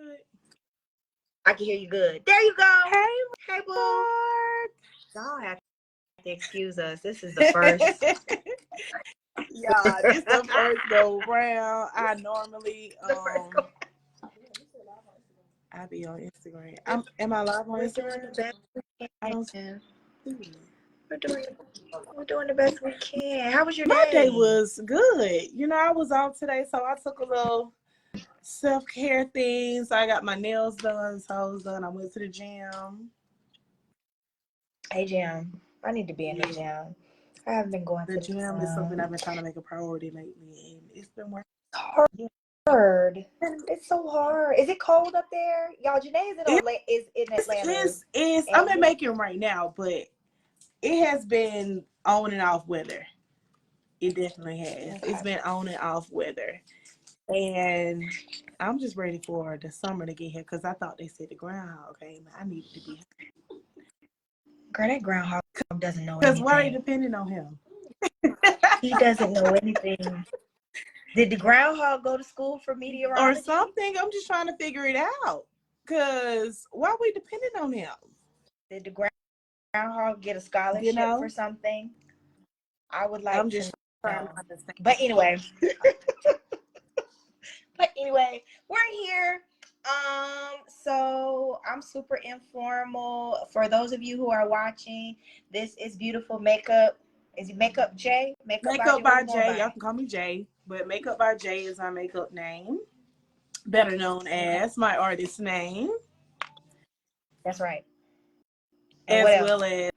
good? I can hear you good. There you go. Hey, boo. Mark. Y'all have to excuse us. This is the first. Yeah, this the first go round. I normally I be on Instagram. Am I live on Instagram? I don't see it. We're doing the best we can. How was your day? My day was good. You know, I was off today, so I took a little self-care things. I got my nails done, toes done. I went to the gym. Hey, gym. I need to be in the gym. I haven't been going to the gym. The gym is something I've been trying to make a priority lately, and it's been working. Hard. It's so hard. Is it cold up there? Y'all, Janae is in Atlanta. I'm in Macon right now, but it has been on and off weather. It definitely has. Okay. It's been on and off weather. And I'm just ready for the summer to get here because I thought they said the groundhog came. I needed to be. Girl, that groundhog doesn't know anything. Because why are you depending on him? He doesn't know anything. Did the groundhog go to school for meteorology? Or something? I'm just trying to figure it out. Because why are we depending on him? Did the groundhog get a scholarship for something? I would like I'm just trying to understand. But anyway. We're here. So I'm super informal. For those of you who are watching, this is beautiful makeup. Is it Makeup J? Makeup by J. Y'all can call me J. But Makeup by J is my makeup name. Better known as my artist name. That's right. And as well as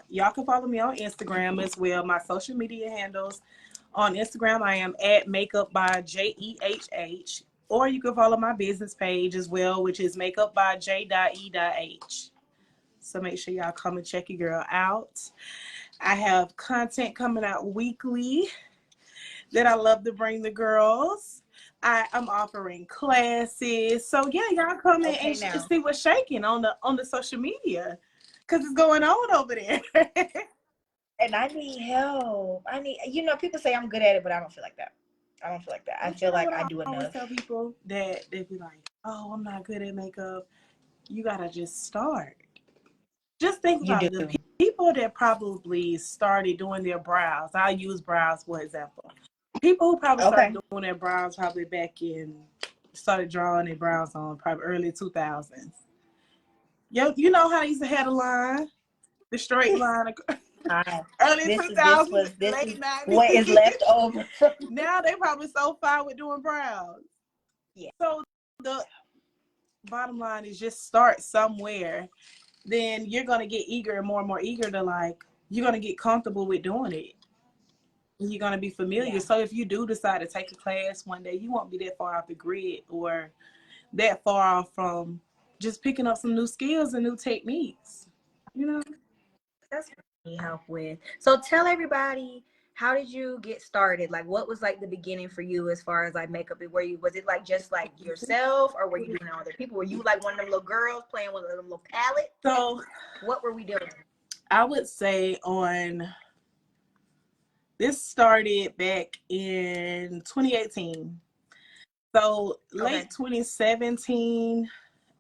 y'all can follow me on Instagram as well. My social media handles on Instagram, I am at Makeup by JEHH. Or you can follow my business page as well, which is Makeup by J.E.H. So make sure y'all come and check your girl out. I have content coming out weekly that I love to bring the girls. I'm offering classes. So yeah, y'all come in and see what's shaking on the social media. Because it's going on over there. And I need help. People say I'm good at it, but I don't feel like that. I feel like I do enough. I always tell people that they be like, oh, I'm not good at makeup. You got to just start. Just think about it. The people that probably started doing their brows. I'll use brows for example. People who probably started doing their brows probably started drawing their brows on probably early 2000s. You know how they used to have the line? The straight line. Early 2000s, late 90s. What is left over? Now they probably so far with doing brows. Yeah. So the bottom line is just start somewhere. Then you're going to get eager and more eager to you're going to get comfortable with doing it. And you're going to be familiar. Yeah. So if you do decide to take a class one day, you won't be that far off the grid or that far off from just picking up some new skills and new techniques. You know? That's what I need help with. So tell everybody, how did you get started? Like, what was the beginning for you as far as makeup? Was it just yourself, or were you doing it on other people? Were you one of them little girls playing with a little palette? So what were we doing? I would say this started back in 2018. So late 2017,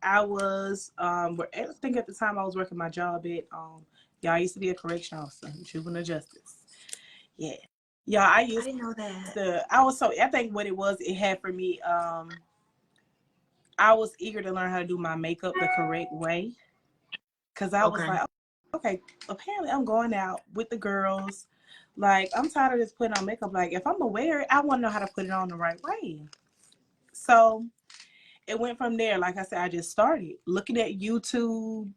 I was I think at the time I was working my job at I used to be a correction officer, juvenile justice. Yeah. Yeah, I didn't know that. I think what it was, it had for me, I was eager to learn how to do my makeup the correct way. Because I was like, okay, apparently I'm going out with the girls. I'm tired of just putting on makeup. If I'm going to wear it, I want to know how to put it on the right way. So it went from there. Like I said, I just started looking at YouTube,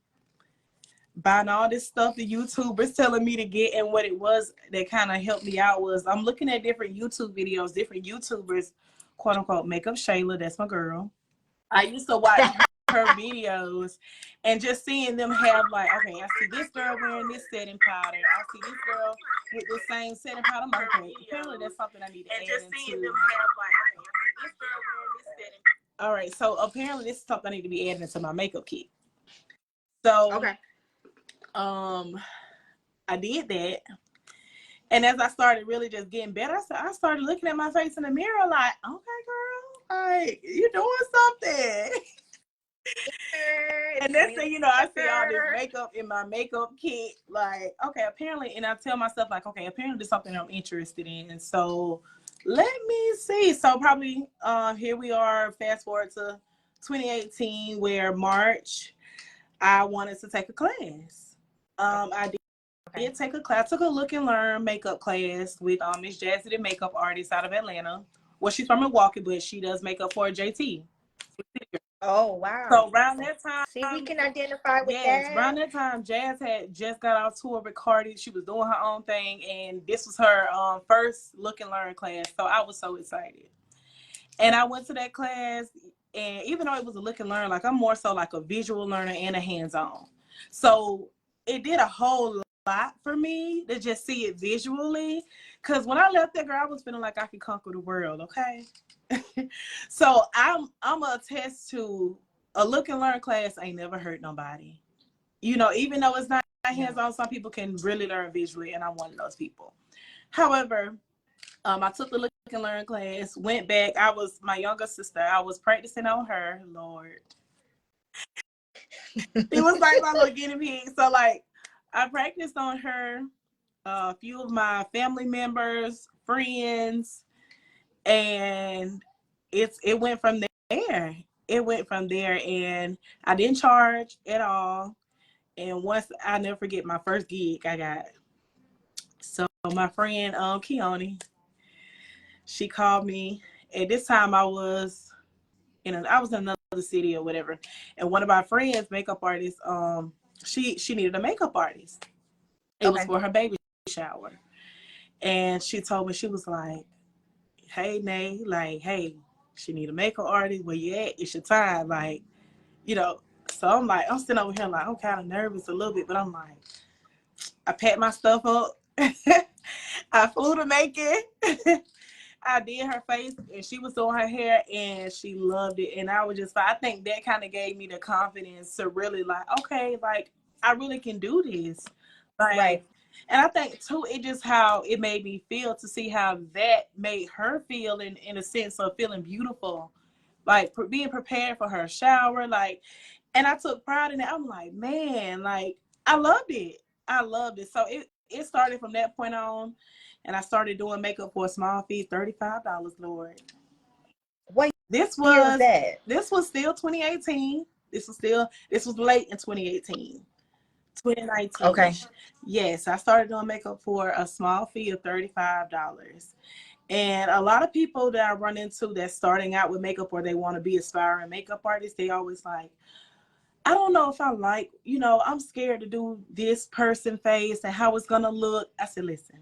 buying all this stuff the YouTubers telling me to get, and what it was that kind of helped me out was I'm looking at different YouTube videos, different YouTubers, quote unquote, Makeup Shayla, that's my girl. I used to watch her videos and just seeing them have okay, I see this girl wearing this setting powder. I see this girl with the same setting powder. I'm like, okay, apparently that's something I need to add into. And just seeing them have okay, I see this girl wearing this setting powder. All right, so apparently this is something I need to be adding into my makeup kit. So I did that. And as I started really just getting better, I started looking at my face in the mirror okay, girl, you're doing something. you know, I see all this makeup in my makeup kit. Like, okay, apparently, and I tell myself, like, okay, apparently there's something I'm interested in. So let me see. So probably here we are, fast forward to 2018, where March, I wanted to take a class. I did take a class. I took a look and learn makeup class with Miss Jazzy, the makeup artist out of Atlanta. Well, she's from Milwaukee, but she does makeup for JT. Oh, wow. So around that time, see, we can identify with yes, that. around that time, Jazz had just got off tour with Cardi. She was doing her own thing, and this was her first look and learn class. So I was so excited, and I went to that class. And even though it was a look and learn, like I'm more so like a visual learner and a hands-on. So it did a whole lot for me to just see it visually. Cause when I left that girl, I was feeling like I could conquer the world. Okay. So I'm a attest to a look and learn class ain't never hurt nobody. You know, even though it's not hands-on, some people can really learn visually, and I'm one of those people. However, I took the look and learn class, went back. I was my younger sister. I was practicing on her. Lord. It was like my little guinea pig. So like I practiced on her, a few of my family members, friends, and it went from there. It went from there, and I didn't charge at all. And once I never forget my first gig I got. So my friend Keone, she called me. At this time I was in another city or whatever. And one of my friends, makeup artists, she needed a makeup artist. It was for her baby shower. And she told me, she was like, hey, Nay, like, hey, she need a makeup artist. Where you at? It's your time. Like, you know. So I'm sitting over here like, I'm kind of nervous a little bit, but I'm like, I packed my stuff up. I flew to Macon. I did her face, and she was doing her hair, and she loved it. And I think that kind of gave me the confidence to really like, okay, like I really can do this. Like, right. And I think too, it just how it made me feel to see how that made her feel in a sense of feeling beautiful, like being prepared for her shower, like, and I took pride in it. I'm like, man, like I loved it. I loved it. So it started from that point on, and I started doing makeup for a small fee, $35, Lord. What this was that? This was still 2018. This was late in 2018. 2019. Okay. Yes, I started doing makeup for a small fee of $35. And a lot of people that I run into that's starting out with makeup or they want to be aspiring makeup artists, they always like, I don't know if I like, I'm scared to do this person face and how it's going to look. I said, listen,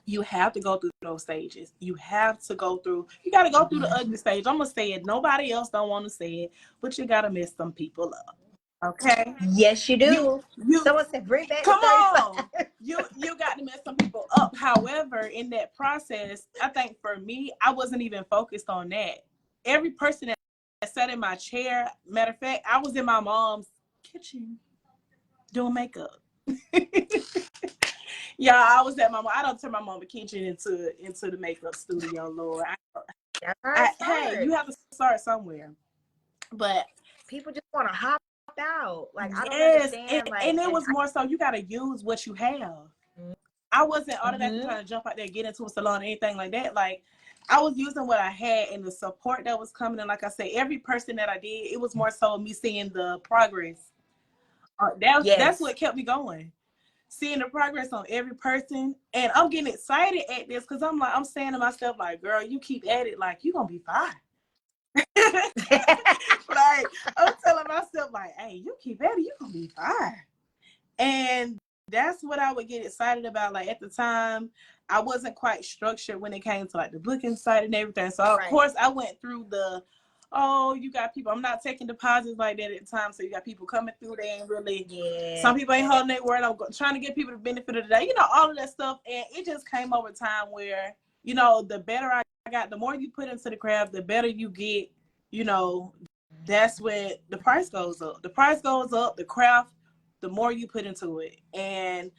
you have to go through those stages. You got to go through the ugly stage. I'm going to say it. Nobody else don't want to say it, but you got to mess some people up. Okay. Yes, you do. Someone said, bring back come on. You got to mess some people up. However, in that process, I think for me, I wasn't even focused on that. Every person that sat in my chair, matter of fact, I was in my mom's kitchen doing makeup. Yeah, I was at I don't turn my mom's kitchen into the makeup studio, Lord. Hey, you have to start somewhere. But people just want to hop out. Like, I don't understand. And it was more so you got to use what you have. Mm-hmm. I wasn't automatically trying to jump out there, get into a salon or anything like that. Like, I was using what I had and the support that was coming. And like I said, every person that I did, it was more so me seeing the progress. That's what kept me going. Seeing the progress on every person. And I'm getting excited at this because I'm saying to myself, like, girl, you keep at it, like, you're going to be fine. Like, I'm telling myself, like, hey, you keep at it, you're going to be fine. And that's what I would get excited about. Like, at the time, I wasn't quite structured when it came to, like, the booking site and everything. So, of course, I went through you got people. I'm not taking deposits like that at the time. So, you got people coming through there and really, some people ain't holding their word. I'm trying to get people the benefit of the day. All of that stuff. And it just came over time where, the better I got, the more you put into the craft, the better you get, that's when the price goes up. The price goes up, the craft, the more you put into it. And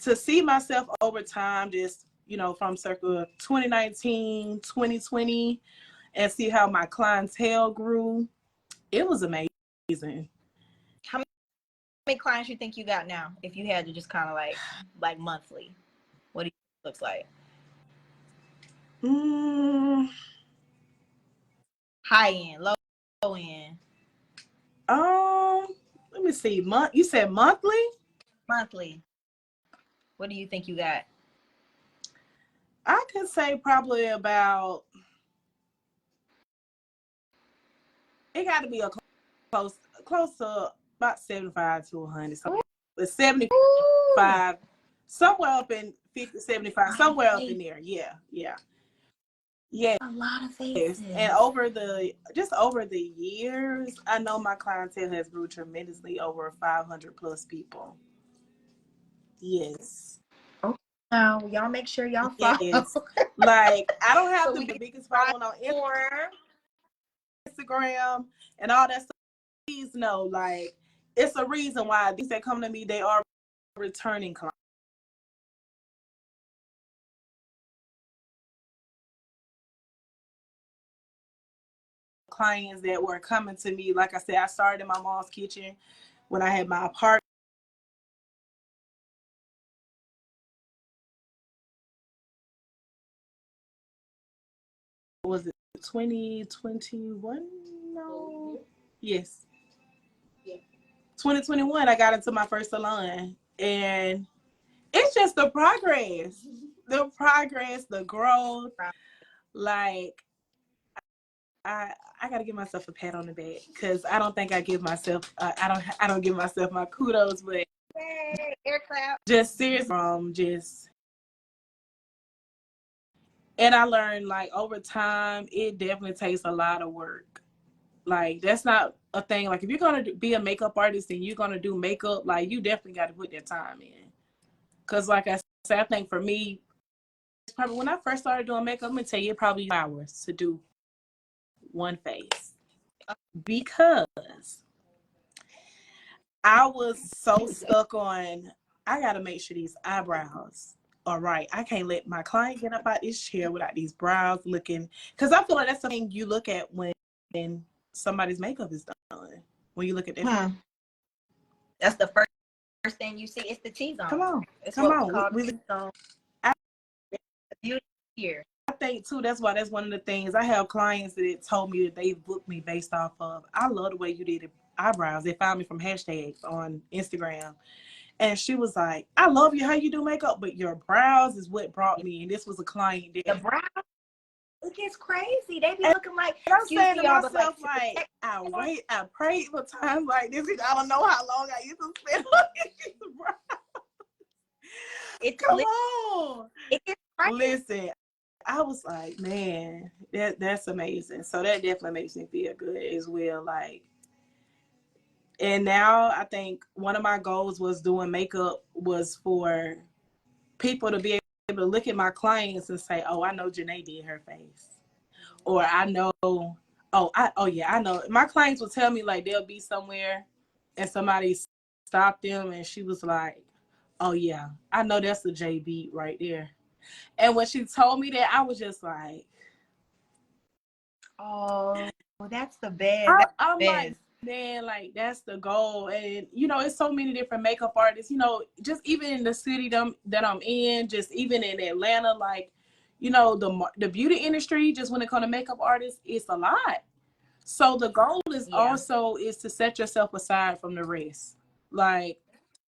to see myself over time, just, from circa 2019, 2020, and see how my clientele grew, it was amazing. How many clients you think you got now? If you had to just kind of like monthly, what do you think it looks like? High end, low end. Let me see. You said monthly? Monthly. What do you think you got? I could say probably about. It got to be a close to about 75 to 100. So it's 75, somewhere up in 50, 75, somewhere up in there. Yeah. A lot of faces. And over the years, I know my clientele has grew tremendously, over 500 plus people. Yes. Okay. Now y'all make sure y'all follow. Yes. Like I don't have the biggest following on Instagram and all that stuff. Please know, like it's a reason why these that come to me, they are returning clients that were coming to me. Like I said, I started in my mom's kitchen when I had my apartment. Was it 2021? No. Yes. 2021, I got into my first salon. And it's just the progress. The growth. Like, I gotta give myself a pat on the back because I don't think I give myself I don't give myself my kudos, but air clap. Just serious and I learned like over time it definitely takes a lot of work. Like that's not a thing. Like if you're gonna be a makeup artist and you're gonna do makeup, like you definitely got to put that time in. Cause like I said, I think for me, probably when I first started doing makeup, I'm gonna tell you it probably hours to do one face because I was so stuck on I gotta make sure these eyebrows are right. I can't let my client get up out this chair without these brows looking, because I feel like that's something you look at when somebody's makeup is done. When you look at that, that's the first thing you see. It's the T-zone. Come on. T-zone. Beauty here. I think too that's one of the things I have clients that told me that they've booked me based off of I love the way you did eyebrows. They found me from hashtags on Instagram. And she was like, I love you how you do makeup, but your brows is what brought me. And this was a client that the brows, it gets crazy. They be looking like, and I'm saying to myself, like, I prayed for times like this because I don't know how long I used to spend on these brows. Come on. It gets crazy. Listen, I was like, man, that's amazing. So that definitely makes me feel good as well. Like, and now I think one of my goals was doing makeup was for people to be able to look at my clients and say, oh, I know Janae did her face. Or I know, I know. My clients will tell me like they'll be somewhere and somebody stopped them and she was like, oh yeah, I know that's the J beat right there. And when she told me that, I was just like, oh, that's the best. I'm like, man, like that's the goal. And you know, it's so many different makeup artists, you know, just even in the city that I'm in, just even in Atlanta, like, you know, the beauty industry, just when it comes to makeup artists, it's a lot. So the goal is also is to set yourself aside from the rest. Like,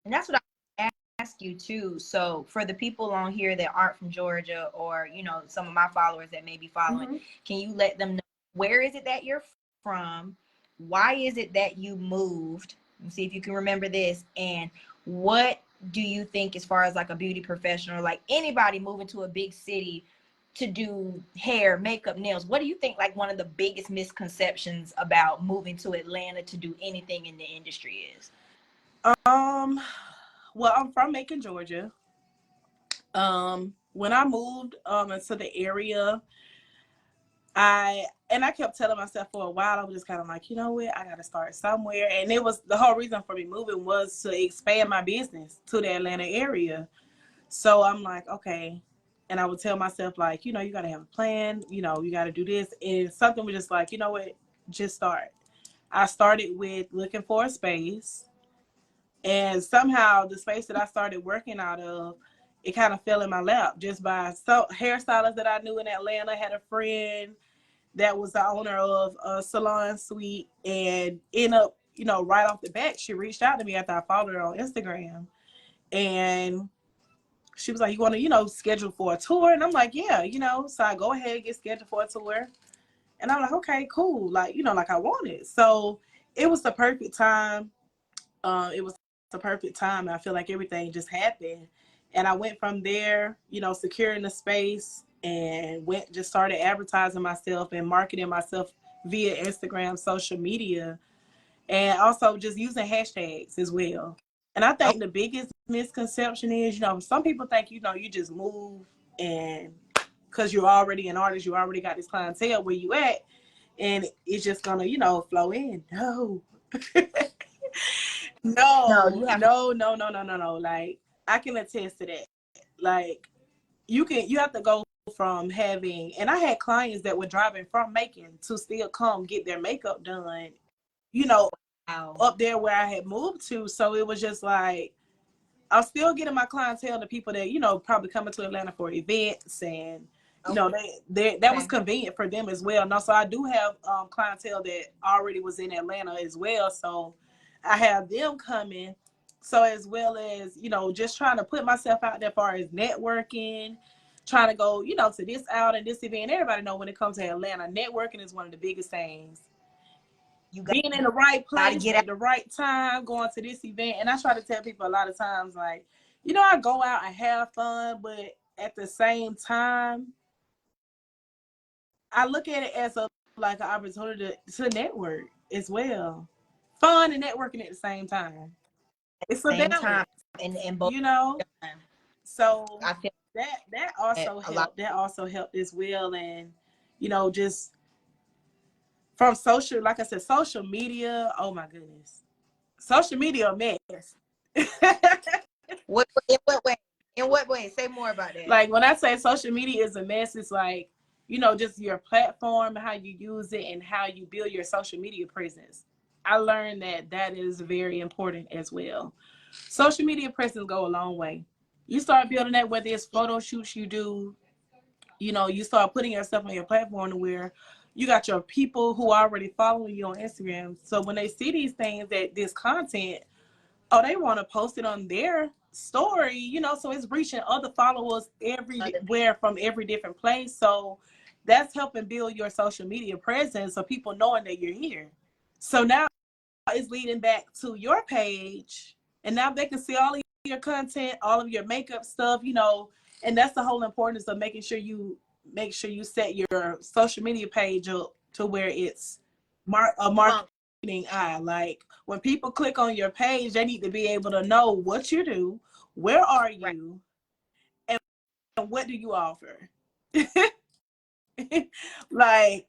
and that's what I ask you too. So for the people on here that aren't from Georgia, or you know, some of my followers that may be following, can you let them know where is it that you're from? Why is it that you moved? Let's see if you can remember this. And what do you think as far as like a beauty professional, like anybody moving to a big city to do hair, makeup, nails, what do you think like one of the biggest misconceptions about moving to Atlanta to do anything in the industry is? Well, I'm from Macon, Georgia. When I moved into the area, I kept telling myself for a while, I was just kind of like, you know what, I got to start somewhere. And it was the whole reason for me moving was to expand my business to the Atlanta area. So I'm like, okay. And I would tell myself like, you know, you got to have a plan, you know, you got to do this. And something was just like, you know what, just start. I started with looking for a space. And somehow the space that I started working out of, it kind of fell in my lap just by hairstylists that I knew in Atlanta. I had a friend that was the owner of a salon suite, and end up, you know, right off the bat, she reached out to me after I followed her on Instagram. And she was like, you want to, you know, schedule for a tour? And I'm like, yeah, you know. So I go ahead, get scheduled for a tour. And I'm like, okay, cool. Like, you know, like I wanted. So it was the perfect time. It was the perfect time. I feel like everything just happened. And I went from there, you know, securing the space, and just started advertising myself and marketing myself via Instagram, social media, and also just using hashtags as well. And I think the biggest misconception is, you know, some people think, you know, you just move and because you're already an artist, you already got this clientele where you at, and it's just gonna, you know, flow in. No. No, No, you have no, no, no, no, no, no. Like, I can attest to that. Like, you have to go from having, and I had clients that were driving from Macon to still come get their makeup done, you know, up there where I had moved to. So it was just like, I'm still getting my clientele, the people that, you know, probably coming to Atlanta for events, and you know, that was convenient for them as well. And also I do have clientele that already was in Atlanta as well. So I have them coming. So as well as, you know, just trying to put myself out there as far as networking, trying to go, you know, to this out and this event. Everybody know when it comes to Atlanta, networking is one of the biggest things. You being in the right place at the right time, going to this event. And I try to tell people a lot of times, like, you know, I go out and have fun, but at the same time, I look at it as like an opportunity to network as well. Fun and networking at the same time. It's a balance, and both, you know. So I feel that also helped. That also helped as well. And, you know, just from social, like I said, social media. Oh my goodness, social media a mess. in what way? In what way? Say more about that. Like, when I say social media is a mess, it's like, you know, just your platform, how you use it, and how you build your social media presence. I learned that is very important as well. Social media presence go a long way. You start building that, whether it's photo shoots you do, you know, you start putting yourself on your platform to where you got your people who are already following you on Instagram. So when they see these things, that this content, oh, they want to post it on their story, you know, so it's reaching other followers everywhere from every different place. So that's helping build your social media presence, so people knowing that you're here. So now it's leading back to your page, and now they can see all of your content, all of your makeup stuff, you know, and that's the whole importance of making sure you set your social media page up to where it's a marketing eye. Like, when people click on your page, they need to be able to know what you do, where are you, and what do you offer. Like,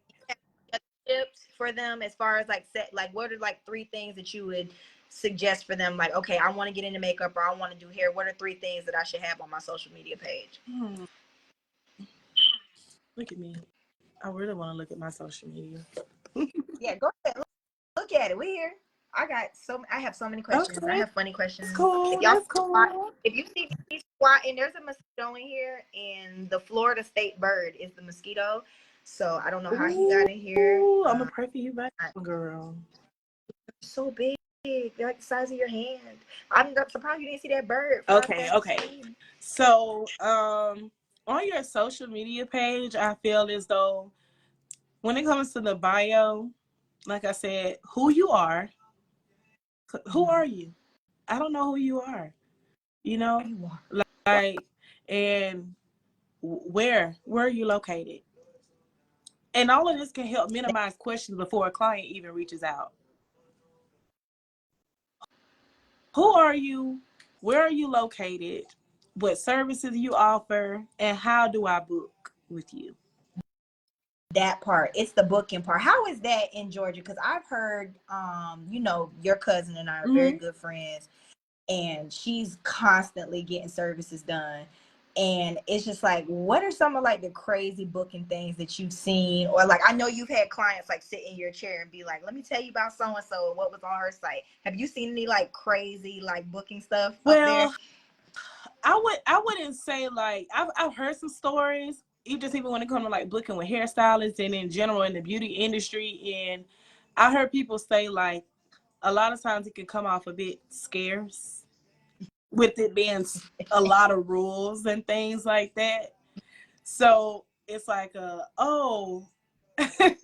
tips for them as far as like what are like 3 things that you would suggest for them? Like, okay, I want to get into makeup, or I want to do hair. What are 3 things that I should have on my social media page? Look at me. I really want to look at my social media. Yeah, go ahead. Look at it. We here. I have so many questions. Okay. I have funny questions. That's cool. That's cool. If you see me squatting, there's a mosquito in here, and the Florida state bird is the mosquito. So I don't know how he got in here. I'm gonna pray for you, back, girl. So big. They're like the size of your hand. I'm surprised you didn't see that bird. Okay. So, on your social media page, I feel as though when it comes to the bio, like I said, who you are. Who are you? I don't know who you are. You know, like, and where are you located? And all of this can help minimize questions before a client even reaches out. Who are you? Where are you located? What services you offer? And how do I book with you? That part, it's the booking part. How is that in Georgia? Because I've heard, you know, your cousin and I are very good friends, and she's constantly getting services done. And it's just like, what are some of like the crazy booking things that you've seen? Or like, I know you've had clients like sit in your chair and be like, let me tell you about so-and-so and what was on her site. Have you seen any like crazy like booking stuff up there? I wouldn't say like, I've heard some stories, even when it comes to like booking with hairstylists and in general in the beauty industry. And I heard people say like, a lot of times it can come off a bit scarce with it being a lot of rules and things like that. So it's like, oh. and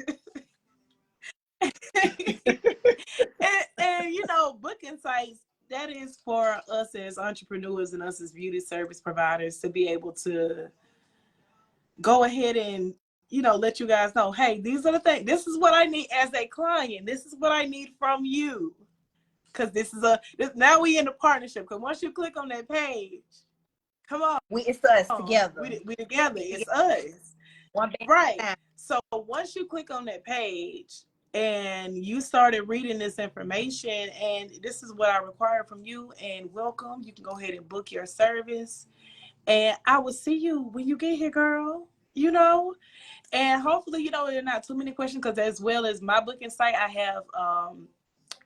you know, booking sites, that is for us as entrepreneurs and us as beauty service providers to be able to go ahead and, you know, let you guys know, hey, these are the things, this is what I need as a client, this is what I need from you. Because now we in a partnership. Because once you click on that page, come on, it's us together. We together. It's us. One right. So once you click on that page and you started reading this information, and this is what I require from you, and welcome, you can go ahead and book your service. And I will see you when you get here, girl. You know, and hopefully, you know, there are not too many questions, because as well as my booking site, I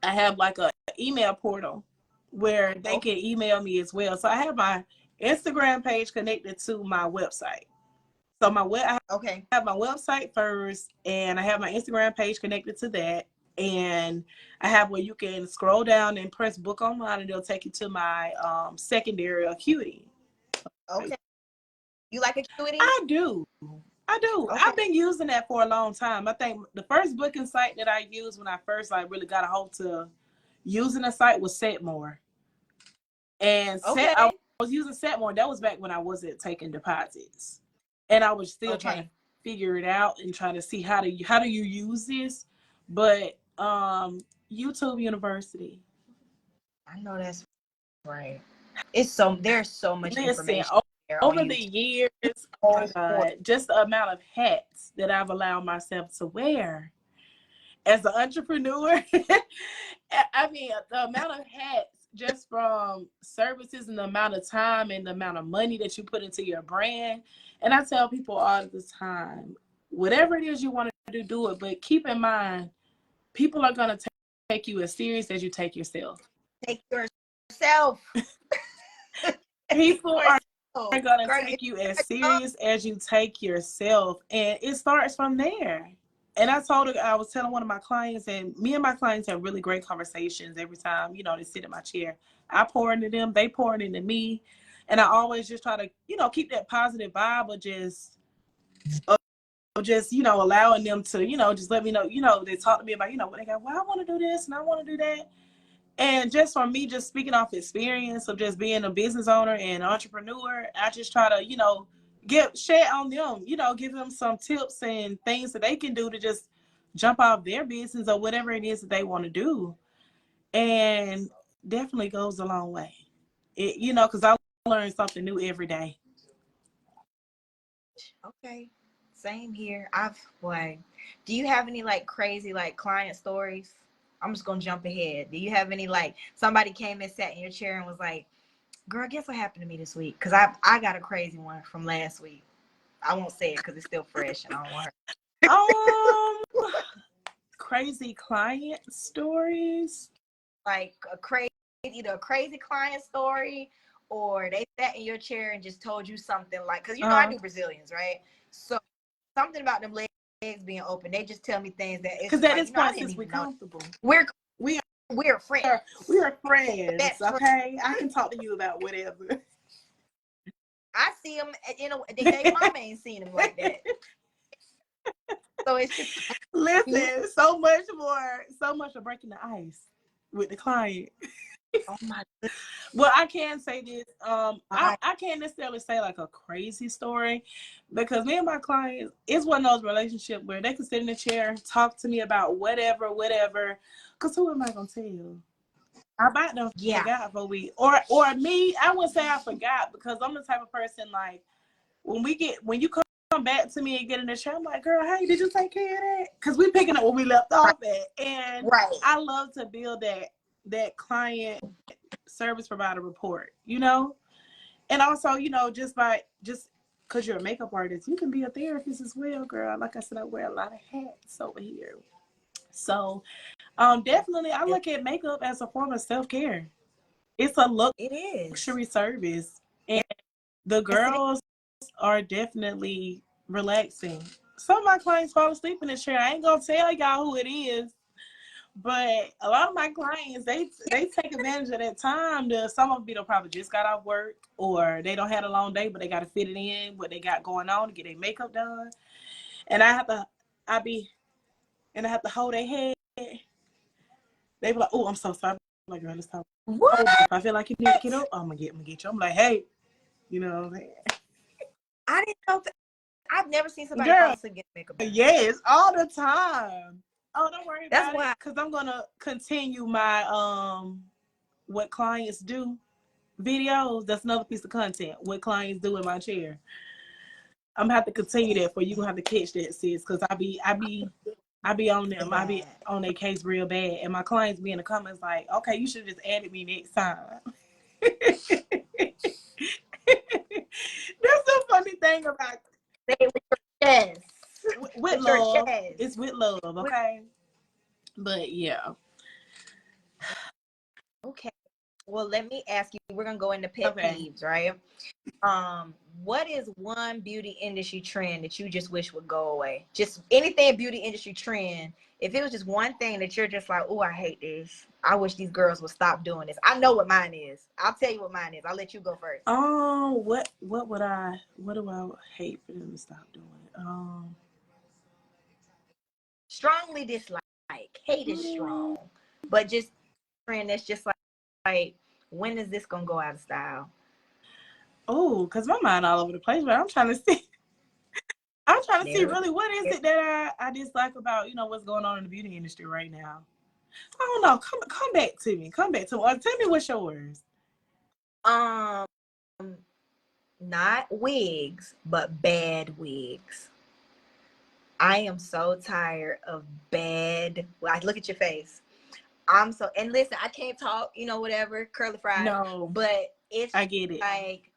have like a email portal where they can email me as well. So I have my Instagram page connected to my website. So I have my website first, and I have my Instagram page connected to that. And I have where you can scroll down and press book online, and it'll take you to my secondary Acuity. Okay. You like Acuity? I do. Okay. I've been using that for a long time. I think the first booking site that I used when I first really got a hold to using a site was Setmore. And I was using Setmore. That was back when I wasn't taking deposits. And I was still trying to figure it out and trying to see how do you use this. But YouTube University. I know that's right. There's so much information. Over the years, oh my God, just the amount of hats that I've allowed myself to wear as an entrepreneur. I mean, the amount of hats, just from services and the amount of time and the amount of money that you put into your brand. And I tell people all the time, whatever it is you want to do it, but keep in mind, people are going to take you as serious as you take yourself. Take yourself. People are going to take you as serious as you take yourself. And it starts from there. And I was telling one of my clients, and me and my clients have really great conversations every time, you know, they sit in my chair. I pour into them, they pour into me. And I always just try to, you know, keep that positive vibe of just, you know, allowing them to, you know, just let me know, you know, they talk to me about, you know, what they go, well, I want to do this and I want to do that. And just from me just speaking off experience of just being a business owner and entrepreneur, I just try to, you know, share on them, you know, give them some tips and things that they can do to just jump off their business or whatever it is that they want to do. And definitely goes a long way. You know, because I learn something new every day. Okay. Same here. Do you have any like crazy like client stories? I'm just gonna jump ahead. Do you have any like somebody came and sat in your chair and was like, girl, guess what happened to me this week? Because I got a crazy one from last week. I won't say it because it's still fresh and I don't want her. Crazy client stories? Like either a crazy client story, or they sat in your chair and just told you something like, because you know I do Brazilians, right? So something about them legs being open, they just tell me things that it's because at this point, since we're comfortable, we're friends. We are friends. Okay, I can talk to you about whatever. I see them, you know, their mama ain't seen them like that. So it's just listen, so much for breaking the ice with the client. Oh my goodness. Well, I can say this. I can't necessarily say like a crazy story, because me and my clients, it's one of those relationships where they can sit in the chair, talk to me about whatever. Because who am I gonna tell? I might have forgot for a week, or me. I wouldn't say I forgot, because I'm the type of person like when you come back to me and get in the chair, I'm like, girl, hey, did you take care of that? Because we picking up where we left off at, and I love to build that client service provider report, you know, And also, you know, just because you're a makeup artist, you can be a therapist as well, girl. Like I said, I wear a lot of hats over here. So, definitely, I look at makeup as a form of self-care. It's a It is. luxury service, and the Yes, it is. girls are definitely relaxing. Some of my clients fall asleep in the chair. I ain't gonna tell y'all who it is, but a lot of my clients, they take advantage of that time. Some of them probably just got off work, or they don't have a long day, but they got to fit it in what they got going on to get their makeup done. And I have to hold their head. They be like, "Oh, I'm so sorry." I'm like, "Girl, let's talk." What? Oh, if I feel like you need to get up, I'm gonna get you. I'm like, "Hey, you know." I didn't know that. I've never seen somebody fall Girl, asleep getting makeup done. yes, all the time. Oh, don't worry That's about why. it, because I'm gonna continue my what clients do videos. That's another piece of content. What clients do in my chair. I'm gonna have to continue that for you. Gonna have to catch that, sis, because I be on them. I be on their case real bad, and my clients be in the comments like, "Okay, you should have just added me next time." That's the funny thing about Say it with your chest. with With your love. chest. It's with love, okay? But yeah. Okay. Well, let me ask you. We're gonna go into pet peeves, right? What is one beauty industry trend that you just wish would go away? Just anything beauty industry trend. If it was just one thing that you're just like, oh, I hate this. I wish these girls would stop doing this. I know what mine is. I'll tell you what mine is. I'll let you go first. What do I hate for them to stop doing? Strongly dislike. Hate is strong, but just trend that's just like when is this gonna go out of style? Oh, because my mind all over the place, but I'm trying to see. I'm trying to see There, really what is it that I dislike about, you know, what's going on in the beauty industry right now. I don't know. Come back to me. Come back to me. Or tell me what's yours. not wigs, but bad wigs. I am so tired of bad. Well, I look at your face. And listen, I can't talk, you know, whatever, curly fries. No, but it's I get it. like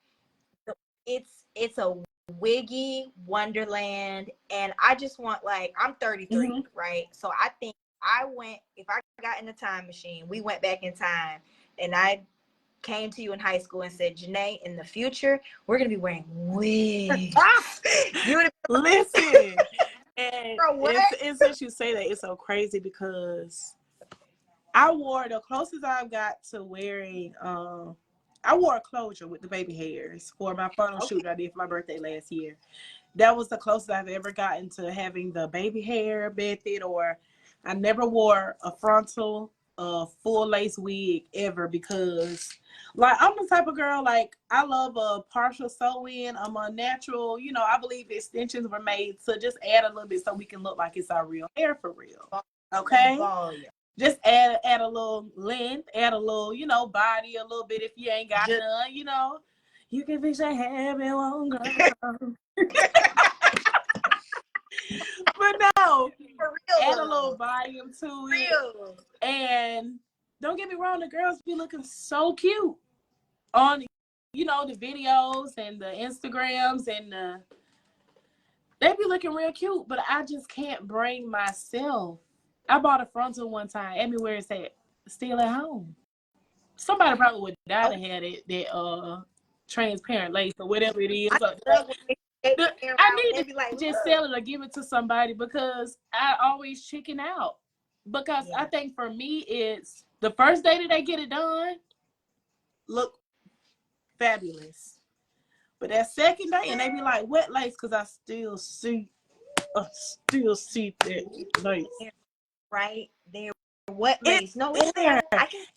it's a wiggy wonderland, and I just want, like, I'm 33, right? So I think if I got in the time machine, we went back in time, and I came to you in high school and said, Janae, in the future, we're gonna be wearing wigs. You would listen. And it's since you say that, it's so crazy because I wore the closest I've got to wearing. I wore a closure with the baby hairs for my photo shoot I did for my birthday last year. That was the closest I've ever gotten to having the baby hair method, or I never wore a frontal, full lace wig ever, because like I'm the type of girl, like I love a partial sew in. I'm a natural, you know, I believe extensions were made to just add a little bit so we can look like it's our real hair for real. Okay? Just add a little length, add a little, you know, body a little bit if you ain't got none, you know. You can fix your hair, it won't grow. But no, add a little volume to it. And don't get me wrong, the girls be looking so cute on, you know, the videos and the Instagrams, and they be looking real cute, but I just can't bring myself. I bought a frontal one time. Ask me where it's at. Still at home. Somebody probably would die to have that transparent lace or whatever it is. I need to just sell it or give it to somebody, because I always chicken out. Because I think for me, it's the first day that they get it done, look fabulous. But that second day, and they be like, wet lace, because I still see that lace. Right there. What lace? No, it's there.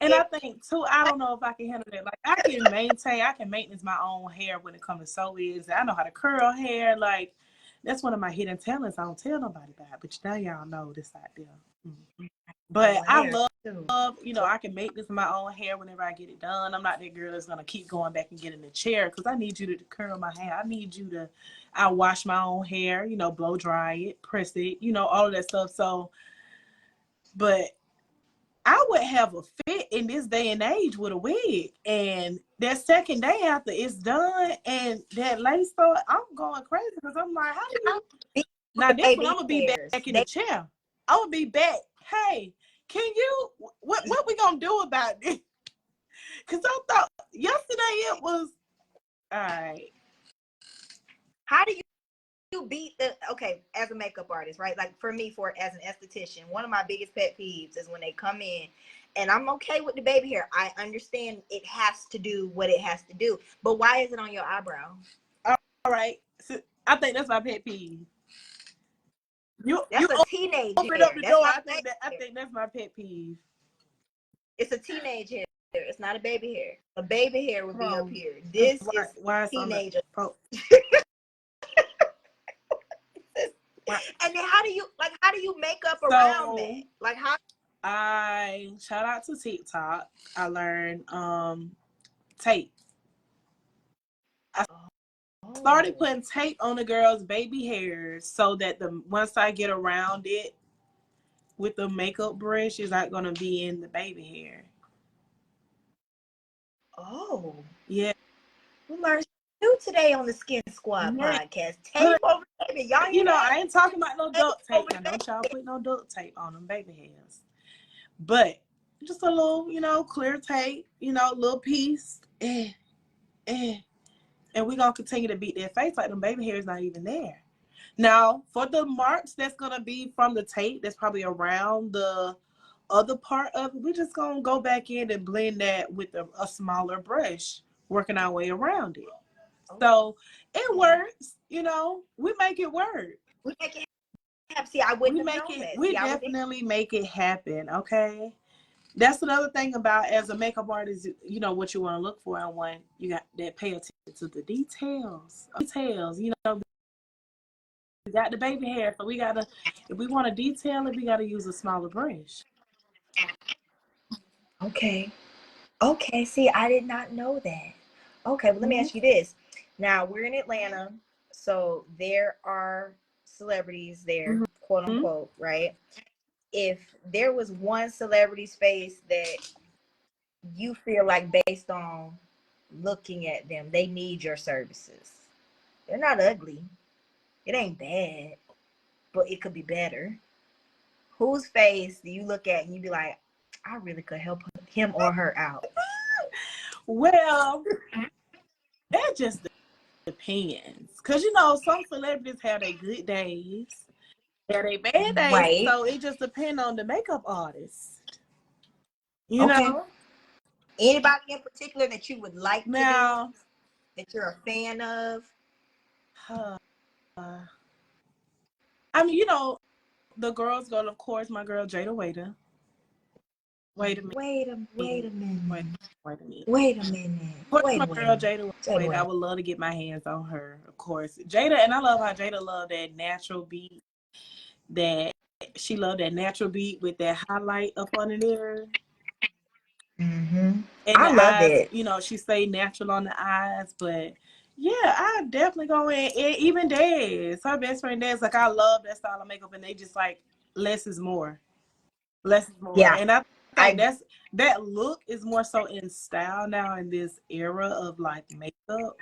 And I think too, I don't know if I can handle that. Like I can maintenance my own hair when it comes to sew-ins. I know how to curl hair. Like that's one of my hidden talents. I don't tell nobody about, but now y'all know this out there. Mm-hmm. But I love, you know, I can make this my own hair whenever I get it done. I'm not that girl that's gonna keep going back and get in the chair, because I need you to curl my hair. I wash my own hair, you know, blow dry it, press it, you know, all of that stuff. So, but I would have a fit in this day and age with a wig, and that second day after it's done and that lace start, I'm going crazy because I'm like, how do you? Now this one, I'm gonna be back in the chair. I'm gonna be back. Hey, can you? What we gonna do about this? Because I thought yesterday it was all right. How do you beat the, okay, as a makeup artist, right? Like for me, as an esthetician, one of my biggest pet peeves is when they come in, and I'm okay with the baby hair. I understand it has to do what it has to do, but why is it on your eyebrow? All right, so I think that's my pet peeve. That's a teenage open hair. up the That's door. not I think that's my pet peeve. It's a teenage hair. It's not a baby hair. A baby hair would be up here. This is teenager. And then how do you make up around that? Like how? I shout out to TikTok. I learned tape. I started putting tape on the girl's baby hairs so that once I get around it with the makeup brush, it's not gonna be in the baby hair. Oh. Yeah. We learned new today on the Skin Squad podcast. Tape over baby. Y'all you know, I ain't talking about no duct tape. Now don't y'all put no duct tape on them baby hairs. But just a little, clear tape, little piece. And we're going to continue to beat their face like them baby hairs not even there. Now, for the marks that's going to be from the tape that's probably around the other part of it, we're just going to go back in and blend that with a smaller brush, working our way around it. So it works, we make it work. We make it happen. See, I wouldn't have known that. We definitely make it happen, okay? That's another thing about as a makeup artist, what you want to look for, and when you got that pay attention to the details. We got the baby hair, so if we want to detail it, we gotta use a smaller brush. Okay. See, I did not know that. Okay, well, let me ask you this. Now we're in Atlanta, so there are celebrities there, quote unquote, right? If there was one celebrity's face that you feel like based on looking at them, they need your services. They're not ugly. It ain't bad, but it could be better. Whose face do you look at and you be like, I really could help him or her out? Well, that just depends. Because, some celebrities have their good days, have their bad days. Right. So it just depends on the makeup artist. You know? Anybody in particular that you would like to do, that you're a fan of? I mean, the girls go, of course, my girl Jada Waiter. Wait a minute. Of course, my girl Jada Waiter. I would love to get my hands on her, of course. Jada, and I love how Jada loved that natural beat. That she loved that natural beat with that highlight up under there. And I love it. She stayed natural on the eyes, but yeah, I definitely go in. Even Des, her best friend Des, like I love that style of makeup, and they just like less is more. Less is more. Yeah. And I think that look is more so in style now in this era of like makeup.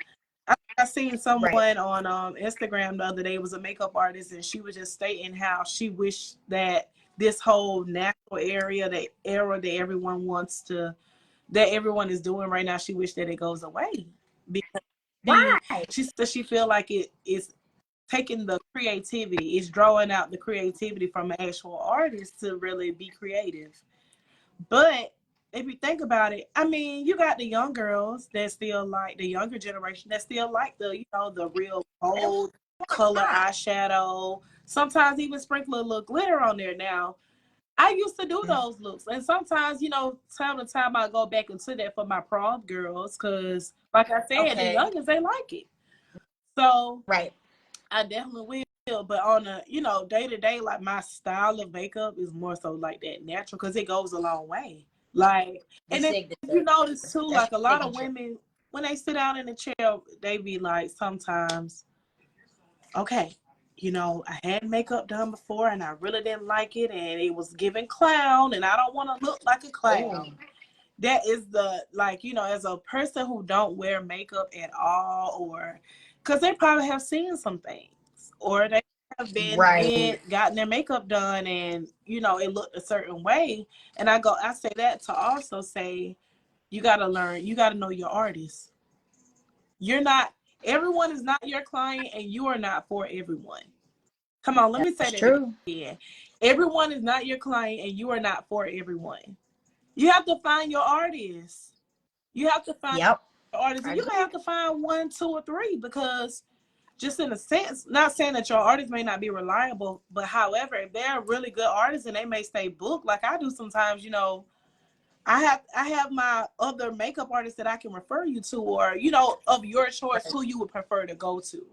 I seen someone on Instagram the other day, was a makeup artist, and she was just stating how she wished that this whole natural area, the era that everyone is doing right now, she wished that it goes away. Because she said she feel like it is taking the creativity, it's drawing out the creativity from an actual artist to really be creative. But if you think about it, I mean, you got the young girls that still like, the younger generation that still like the real bold color eyeshadow. Sometimes even sprinkle a little glitter on there. Now, I used to do those looks, and sometimes, time to time I go back into that for my prom girls, because, like I said, the youngest, they like it. So, I definitely will. But on a day to day, like my style of makeup is more so like that natural, because it goes a long way. Like, and then you notice too, like a lot of women, when they sit down in the chair, they be like sometimes, okay, you know, I had makeup done before and I really didn't like it and it was giving clown and I don't want to look like a clown. Ooh. That is the, like, you know, as a person who don't wear makeup at all, or because they probably have seen some things or they have been gotten their makeup done and, you know, it looked a certain way. And I say that to also say, you got to learn, you got to know your artist. Everyone is not your client and you are not for everyone. Come on, let me say that again. Everyone is not your client and you are not for everyone. You have to find your artist. You have to find your artist. And you may have to find 1, 2, or 3 because just in a sense, not saying that your artist may not be reliable, but however, if they're a really good artist and they may stay booked, like I do sometimes, you know, I have my other makeup artists that I can refer you to, or, you know, of your choice, who you would prefer to go to.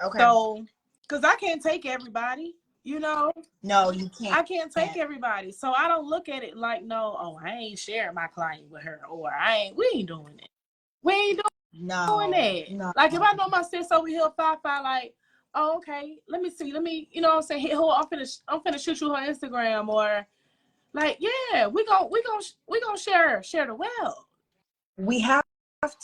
Okay. So, because I can't take everybody, you know. No, you can't. I can't take everybody. So I don't look at it like, no, oh, I ain't sharing my client with her, or we ain't doing it. We ain't doing that. No. Like, if I know my sis over here 5'5", like, oh, okay, let me, you know what I'm saying, hit her, I'm finna shoot you her Instagram, or like, yeah, we gonna share the wealth. We have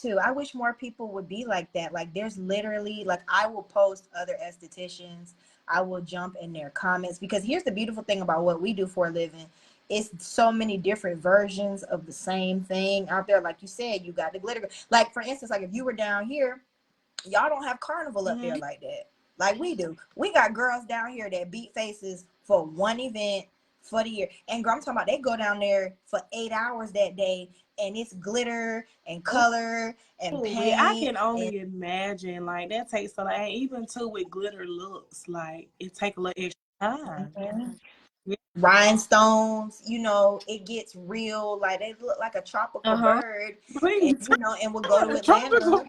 to. I wish more people would be like that. Like, there's literally, like, I will post other estheticians. I will jump in their comments, because here's the beautiful thing about what we do for a living. It's so many different versions of the same thing out there. Like you said, you got the glitter. Like, for instance, like if you were down here, y'all don't have carnival up there like that. Like we do. We got girls down here that beat faces for one event for the year. And girl, I'm talking about, they go down there for 8 hours that day, and it's glitter and color and paint. I can only imagine, like, that takes a lot. Even too with glitter looks, like, it takes a little extra time. Yeah. Rhinestones, you know, it gets real. Like, they look like a tropical bird. Please. And, you know, and we'll go to Atlanta.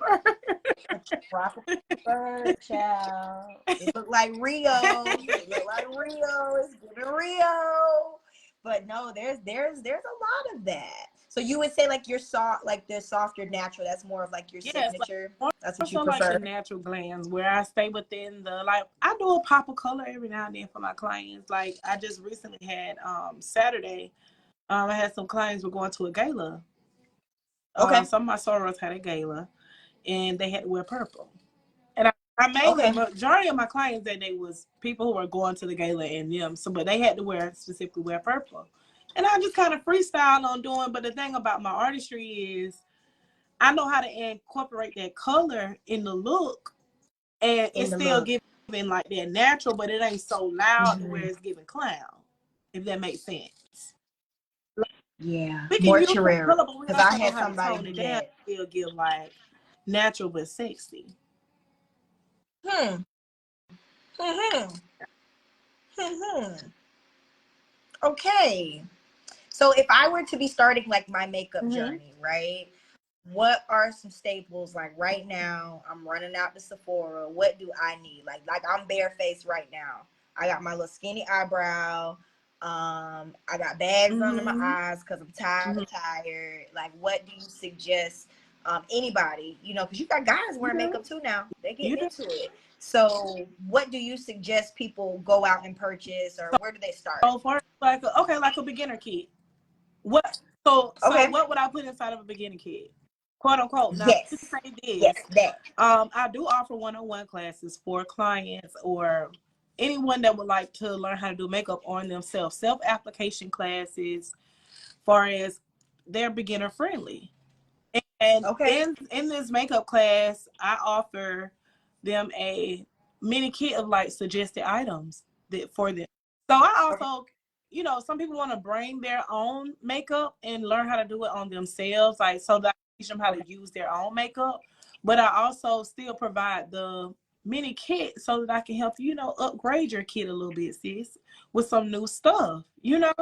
A tropical bird, child. It look like Rio. It look like Rio. It's giving Rio. But no, there's a lot of that. So you would say, like, you're soft, like the softer natural. That's more of like your signature. Like, that's what you prefer. Like the natural glands, where I stay within the, like, I do a pop of color every now and then for my clients. Like, I just recently had Saturday. I had some clients were going to a gala. Okay. Some of my sorors had a gala, and they had to wear purple. And I made the majority of my clients that day was people who were going to the gala and them. So, but they had to specifically wear purple. And I just kind of freestyle on doing. But the thing about my artistry is I know how to incorporate that color in the look, and it's still giving like that natural, but it ain't so loud where it's giving clown, if that makes sense. Yeah, we can more use color, but we also I had somebody tone it down, still give like natural but sexy. Okay. So if I were to be starting like my makeup journey, right? What are some staples? Like right now, I'm running out to Sephora. What do I need? Like I'm barefaced right now. I got my little skinny eyebrow. I got bags under my eyes because I'm tired. Like, what do you suggest? Anybody, you know, because you got guys wearing makeup too now. They get into it. So what do you suggest people go out and purchase, or where do they start? So for like a beginner kit. What? So what would I put inside of a beginner kit? Quote unquote. Now, say this. Yes, that. I do offer one-on-one classes for clients or anyone that would like to learn how to do makeup on themselves. Self-application classes, far as they're beginner friendly. And in this makeup class, I offer them a mini kit of like suggested items for them. So I also, you know, some people want to bring their own makeup and learn how to do it on themselves, like so that I teach them how to use their own makeup. But I also still provide the mini kit so that I can help you know, upgrade your kit a little bit, sis, with some new stuff, you know?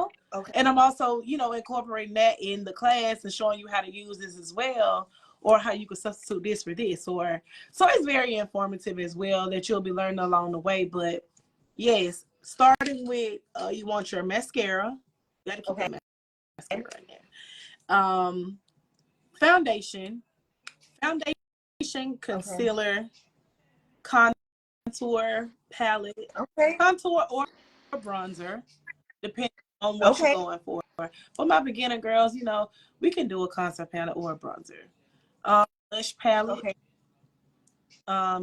And I'm also, you know, incorporating that in the class and showing you how to use this as well, or how you can substitute this for this, or so it's very informative as well that you'll be learning along the way. But yes, starting with you want your mascara. You gotta keep that mascara in there. Foundation, concealer, contour, palette, Okay. contour or bronzer, depending on what you're going for. For my beginner girls, you know, we can do a contour palette or a bronzer. Blush palette. Okay.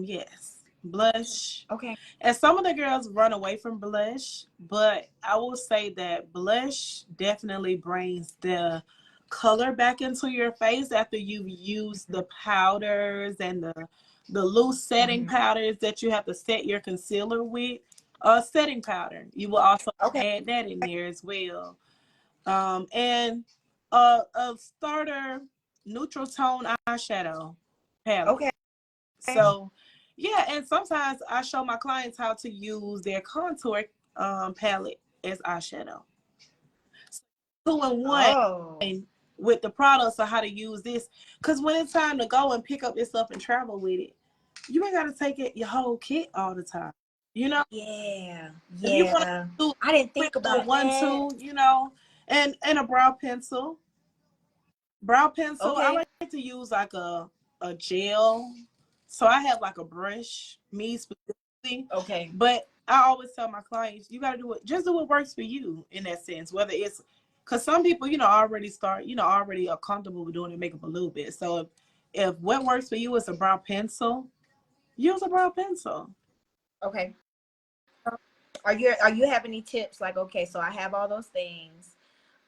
Yes, blush. Okay. And some of the girls run away from blush, but I will say that blush definitely brings the color back into your face after you've used the powders and the loose setting powders that you have to set your concealer with. Setting powder. You will also add that in there as well. And a starter neutral tone eyeshadow palette. Okay. So, yeah, and sometimes I show my clients how to use their contour palette as eyeshadow. So, 2-in-1 with the products of how to use this. Because when it's time to go and pick up this stuff and travel with it, you ain't got to take it your whole kit all the time. You know? Yeah. If you want to do I didn't think about one, that. two, you know, and a brow pencil. Brow pencil, Okay. I like to use like a gel. So I have like a brush, me specifically. Okay. But I always tell my clients, you got to do it, just do what works for you in that sense. Whether it's, because some people, you know, already are comfortable with doing their makeup a little bit. So if what works for you is a brow pencil, use a brow pencil. Okay. Are you have any tips? Like, okay, so I have all those things.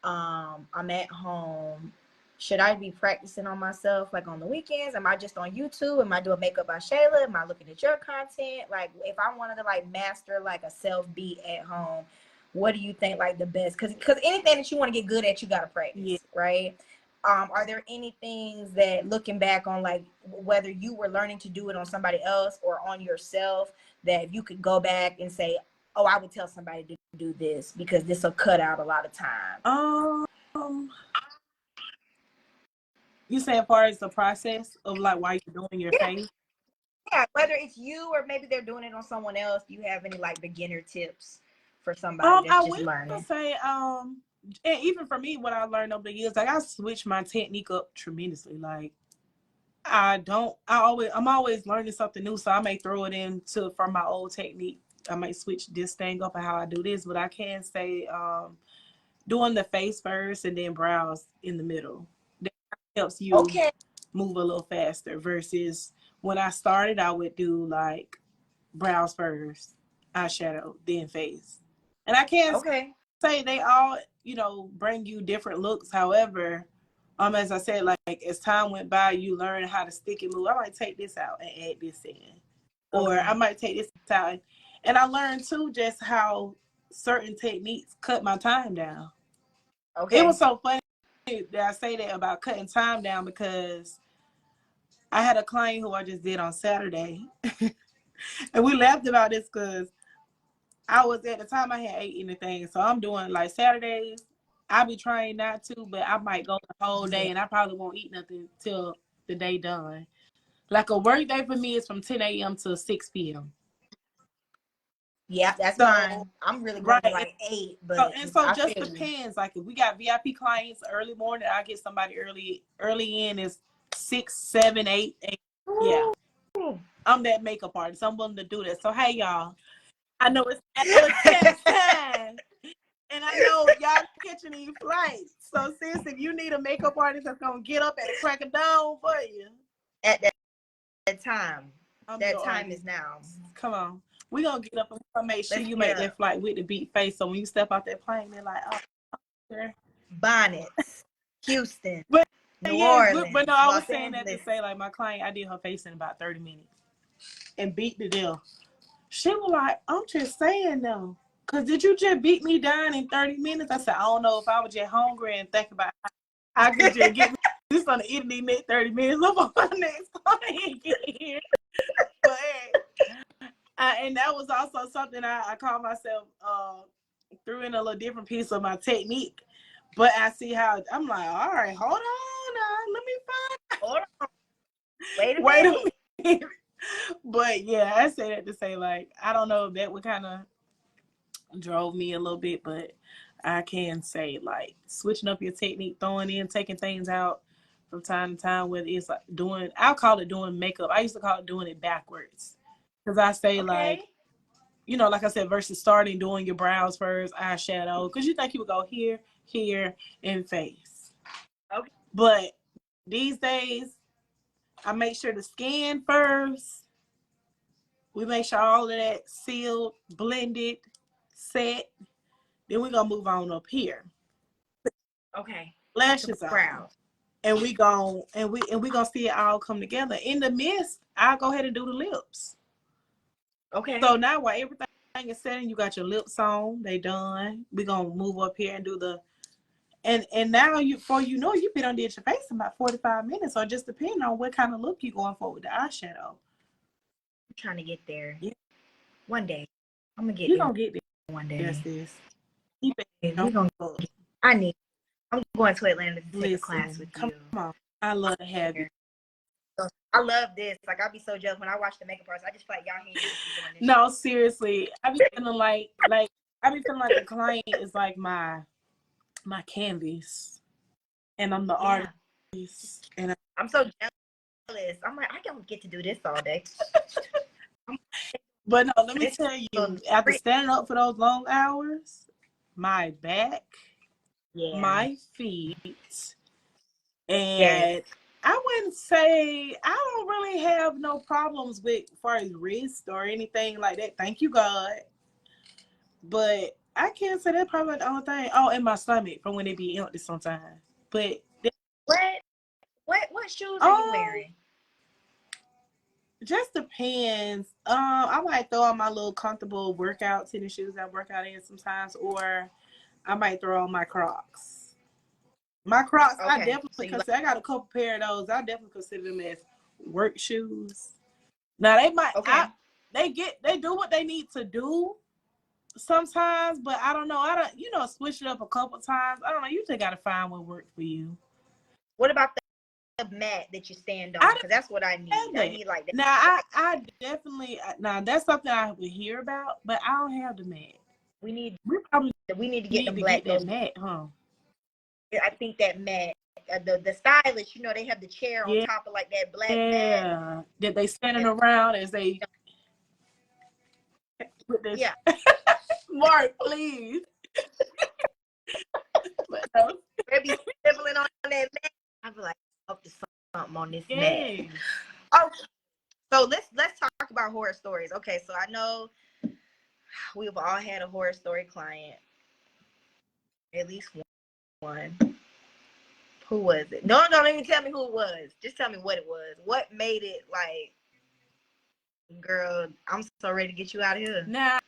I'm at home. Should I be practicing on myself like on the weekends? Am I just on YouTube? Am I doing makeup by Shayla? Am I looking at your content? Like, if I wanted to like master like a self beat at home, what do you think like the best? Because anything that you want to get good at, you got to practice, right? Are there any things that, looking back on like whether you were learning to do it on somebody else or on yourself, that if you could go back and say, oh, I would tell somebody to do this because this will cut out a lot of time? You say as far as the process of like while you're doing your face? Yeah, whether it's you or maybe they're doing it on someone else. Do you have any like beginner tips for somebody that's just learning? I would say, and even for me, what I learned over the years, like I switched my technique up tremendously. Like I'm always learning something new, so I may throw it into from my old technique. I might switch this thing up and how I do this, but I can say, doing the face first and then brows in the middle. That helps you move a little faster versus when I started, I would do like brows first, eyeshadow, then face. And I can't say they all, you know, bring you different looks. However, as I said, like as time went by, you learn how to stick and move. I might take this out and add this in. Or I might take this out. And I learned too just how certain techniques cut my time down. It was so funny that I say that about cutting time down because I had a client who I just did on Saturday. And we laughed about this because I was, at the time I had ate anything. So I'm doing like Saturdays. I be trying not to, but I might go the whole day and I probably won't eat nothing till the day done. Like a work day for me is from 10 a.m. to 6 p.m. Yeah, that's fine. I'm really going to like 8, but so just depends. Like if we got VIP clients early morning, I get somebody early in is 6, 7, 8, 8. Yeah. I'm that makeup artist. I'm willing to do that. So hey y'all, I know it's time. And I know y'all catching these flights. So sis, if you need a makeup artist that's gonna get up at the crack of dawn for you. At that time. That time is now. Come on. We're gonna get up and make sure you make that flight with the beat face. So when you step out that plane, they're like, oh, okay. Bonnets, Houston, New Orleans. Orleans. But no, I was saying that to say, like, my client, I did her face in about 30 minutes and beat the deal. She was like, I'm just saying though, because did you just beat me down in 30 minutes? I said, I don't know if I was just hungry and think about how I could just get me this on the eating next 30 minutes. I'm on my next client here. But and that was also something I called myself, threw in a little different piece of my technique. But I see how, I'm like, all right, hold on now. Let me find. Hold on. Wait a minute. But yeah, I say that to say, like, I don't know if that would kind of drove me a little bit, but I can say, like, switching up your technique, throwing in, taking things out from time to time, whether it's like I'll call it doing makeup. I used to call it doing it backwards. Because I say, like, you know, like I said, versus starting doing your brows first, eyeshadow, because you think you would go here, here, and face. Okay. But these days, I make sure to scan first. We make sure all of that sealed, blended, set. Then we're gonna move on up here. Okay. Lashes on. And we gonna see it all come together. In the midst, I'll go ahead and do the lips. Okay. So now while everything is setting, you got your lips on, they done. We're gonna move up here and do the and now before you know, you been on your face in about 45 minutes, or just depending on what kind of look you're going for with the eyeshadow. I'm trying to get there. Yeah. One day. I'm gonna get You're there. Gonna get there one day. Yes, this. I'm going to Atlanta to take a class with come you. Come on. I love to have you. I love this. Like, I'll be so jealous when I watch the makeup artist. I just feel like y'all hands doing this. No, seriously. I be feeling like the client is like my canvas. And I'm the artist. And I'm so jealous. I'm like, I don't get to do this all day. But no, let me tell you, after standing up for those long hours, my back, my feet, and I wouldn't say, I don't really have no problems with as far as wrist or anything like that. Thank you, God. But I can't say that's probably the only thing. Oh, and my stomach from when it be empty sometimes. But what shoes are you wearing? Just depends. I might throw on my little comfortable workout tennis shoes I work out in sometimes, or I might throw on my Crocs. My Crocs, okay. I definitely consider. I got a couple pair of those. I definitely consider them as work shoes. Now they might, they do what they need to do sometimes, but I don't know. I don't, switch it up a couple times. I don't know. You just gotta find what works for you. What about the mat that you stand on? Because that's what I need. I need like that. Now I definitely, now that's something I would hear about, but I don't have the mat. We need to get that mat, huh? I think that mat, the stylist, they have the chair on top of like that black mat. Yeah, that they standing around as they put this. Yeah. Mark, please. Maybe scribbling on that mat. I'd be like, up to something on this mat. Oh, so let's talk about horror stories. Okay, so I know we've all had a horror story client. At least one. Who was it? No, don't even tell me who it was. Just tell me what it was. What made it like, girl, I'm so ready to get you out of here. Now,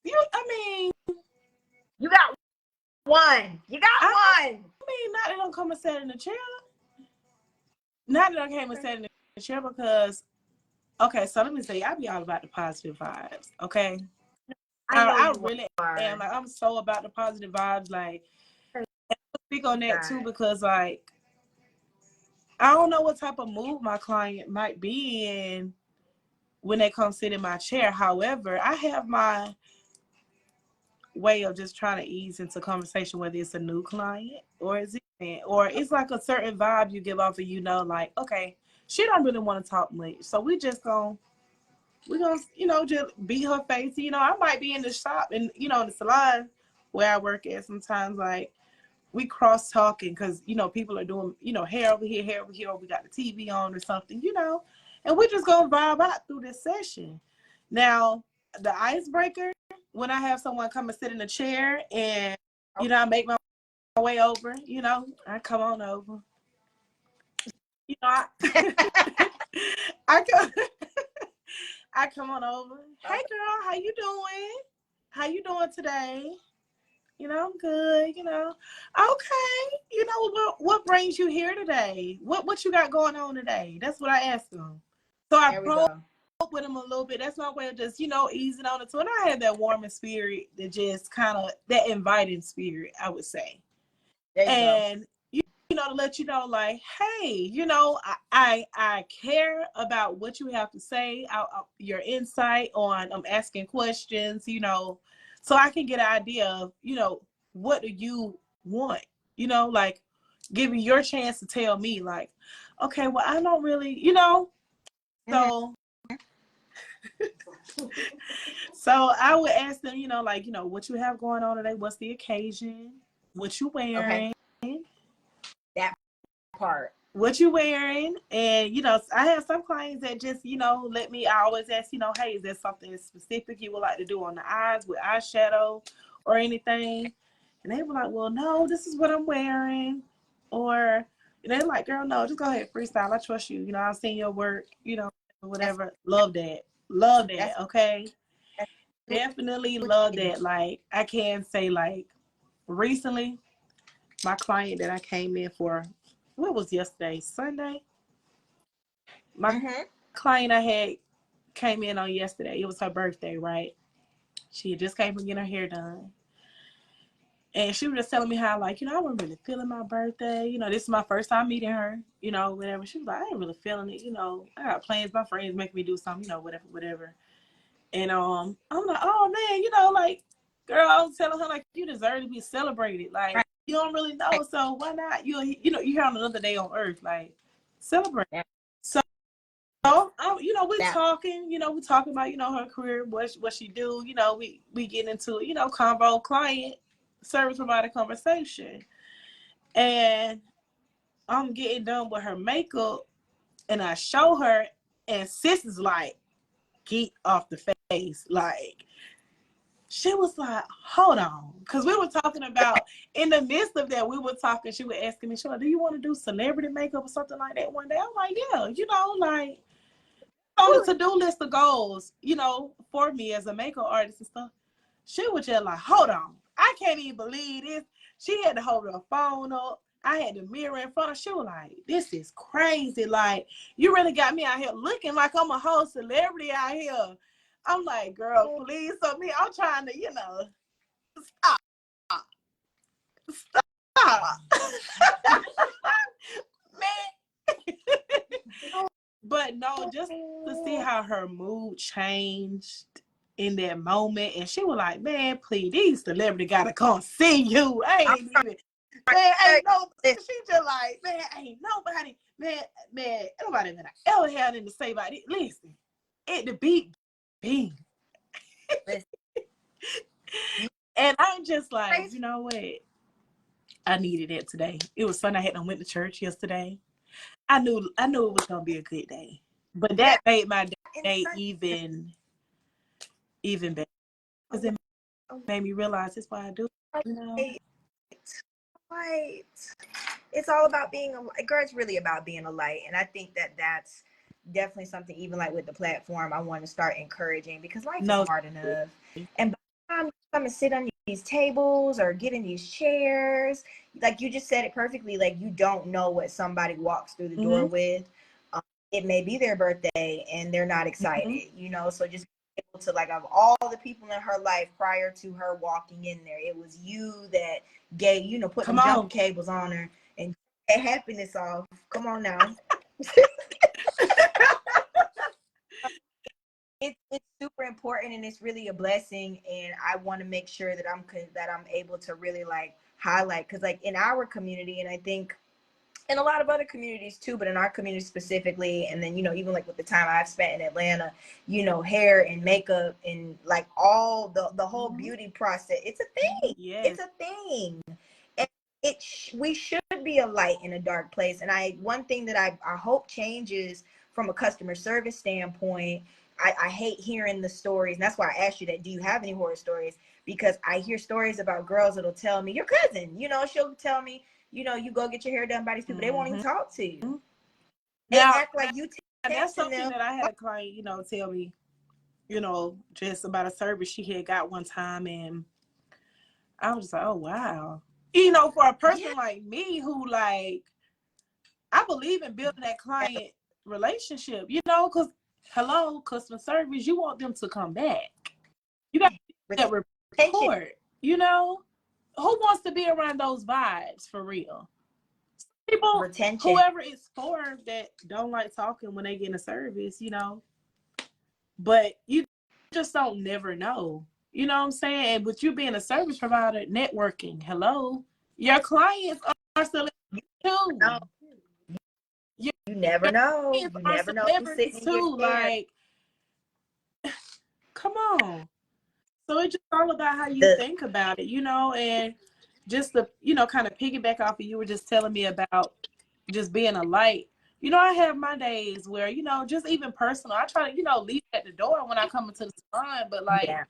you got one. You got one. I mean, not that I'm come and sat in the chair. Not that I came and sat in the chair because, okay, so let me say, I be all about the positive vibes, okay? I really am. Like, I'm so about the positive vibes. Like, and I speak on that too because, like, I don't know what type of mood my client might be in when they come sit in my chair. However, I have my way of just trying to ease into conversation, whether it's a new client or it's like a certain vibe you give off of, like, okay, she don't really want to talk much, so we're gonna just beat her face. I might be in the shop and in the salon where I work at, sometimes like we cross talking because people are doing hair over here, or we got the TV on or something, and we're just gonna vibe out through this session. Now the icebreaker, when I have someone come and sit in a chair and I make my way over, I come on over. I come on over. Hey girl, how you doing? How you doing today? I'm good, Okay. What brings you here today? What you got going on today? That's what I asked them. So I probe with them a little bit. That's my way of just, easing on it. So, and I have that warming spirit that just kind of, that inviting spirit, I would say. And to let you know, like, hey, I care about what you have to say, your insight on asking questions, so I can get an idea of, what do you want, like giving your chance to tell me, like, okay, well, I don't really, so So I would ask them, you know, like, you know, what you have going on today? What's the occasion? What you wearing? Okay. That part. What you wearing? And, you know, I have some clients that just, you know, I always ask, you know, hey, is there something specific you would like to do on the eyes with eyeshadow or anything? And they were like, well, no, this is what I'm wearing. Or they're like, girl, no, just go ahead, freestyle. I trust you. You know, I've seen your work, you know, whatever. Love that. Love that. Okay. Definitely love that. Like, I can say, like, recently, my client that I came in for, what was yesterday? Sunday? My client I had came in on yesterday. It was her birthday, right? She just came from getting her hair done. And she was just telling me how, like, you know, I wasn't really feeling my birthday. You know, this is my first time meeting her, you know, whatever. She was like, I ain't really feeling it. You know, I got plans. My friends making me do something, you know, whatever. And I'm like, oh, man, you know, like, girl, I was telling her, like, you deserve to be celebrated. Like, you don't really know, so why not? You know, you're here on another day on earth. Like, celebrate. So, you know, we talking about, you know, her career, what she do. You know, we get into, you know, convo, client, service provider conversation. And I'm getting done with her makeup, and I show her, and sis is like, get off the face. Like, she was like, hold on. Because we were talking about, in the midst of that, we were talking, she was asking me, do you want to do celebrity makeup or something like that one day? I'm like, yeah, you know, like, on the to-do list of goals, you know, for me as a makeup artist and stuff. She was just like, hold on. I can't even believe this. She had to hold her phone up. I had the mirror in front of her. She was like, this is crazy. Like, you really got me out here looking like I'm a whole celebrity out here. I'm like, girl, please. So me, I'm trying to, you know, stop. Man. But no, just to see how her mood changed in that moment. And she was like, man, please, these celebrities gotta come see you. Ain't no, she just like, man, ain't nobody, man, nobody that I ever had anything to say about it. Listen, the beat. And I'm just like, you know what? I needed it today. It was Sunday. I went to church yesterday. I knew it was gonna be a good day. But that made my day even better. Because it made me realize that's why I do. You know? Right. It's all about being a light. Girl, it's really about being a light. And I think that's definitely something, even like with the platform, I want to start encouraging, because life is hard enough. And by the time you come and sit on these tables or get in these chairs, like you just said it perfectly, like you don't know what somebody walks through the door with. It may be their birthday and they're not excited, you know, so just able to, like, of all the people in her life prior to her walking in there, it was you that gave, you know, put some jump cables on her and that happiness off. Come on now. It's super important, and it's really a blessing, and I want to make sure that I'm able to really like highlight, because like in our community, and I think in a lot of other communities too, but in our community specifically, and then, you know, even like with the time I've spent in Atlanta, you know, hair and makeup and like all the whole beauty process, it's a thing. It's a thing. And we should be a light in a dark place. And one thing that I hope changes from a customer service standpoint, I hate hearing the stories. And that's why I asked you that, do you have any horror stories? Because I hear stories about girls that'll tell me, your cousin, you know, she'll tell me, you know, you go get your hair done by these people, they won't even talk to you. They act like you that's something that I had a client, you know, tell me, you know, just about a service she had got one time, and I was like, oh wow. You know, for a person like me who, like, I believe in building that client relationship, you know, because hello, customer service, you want them to come back. You got that report, you know. Who wants to be around those vibes for real? People, whoever it's for, that don't like talking when they get in a service, you know. But you just don't never know. You know what I'm saying? But you being a service provider, networking, hello, your clients are still too. You never know. You never know who's sitting too. Like, Come on. So it's just all about how you think about it, you know, and just the, you know, kind of piggyback off of you were just telling me about just being a light. You know, I have my days where, you know, just even personal, I try to, you know, leave at the door when I come into the salon, but like, Yeah.